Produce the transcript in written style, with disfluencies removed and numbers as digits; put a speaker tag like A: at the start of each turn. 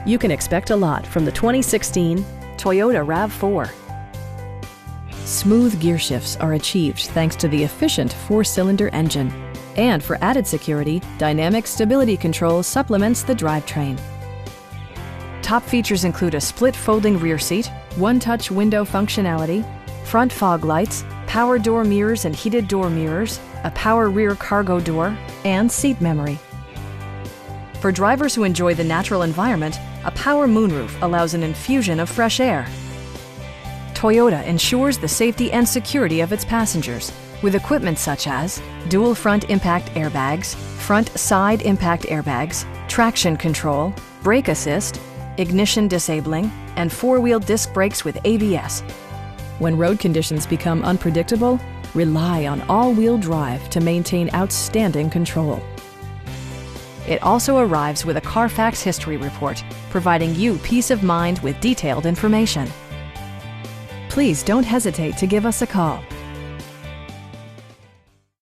A: You can expect a lot from the 2016 Toyota RAV4. Smooth gear shifts are achieved thanks to the efficient 4-cylinder engine. And for added security, dynamic stability control supplements the drivetrain. Top features include a split folding rear seat, one-touch window functionality, front fog lights, power door mirrors and heated door mirrors, a power rear cargo door, and seat memory. For drivers who enjoy the natural environment, a power moonroof allows an infusion of fresh air. Toyota ensures the safety and security of its passengers with equipment such as dual front impact airbags, front side impact airbags, traction control, brake assist, ignition disabling, and 4-wheel disc brakes with ABS. When road conditions become unpredictable, rely on all-wheel drive to maintain outstanding control. It also arrives with a Carfax history report, providing you peace of mind with detailed information. Please don't hesitate to give us a call.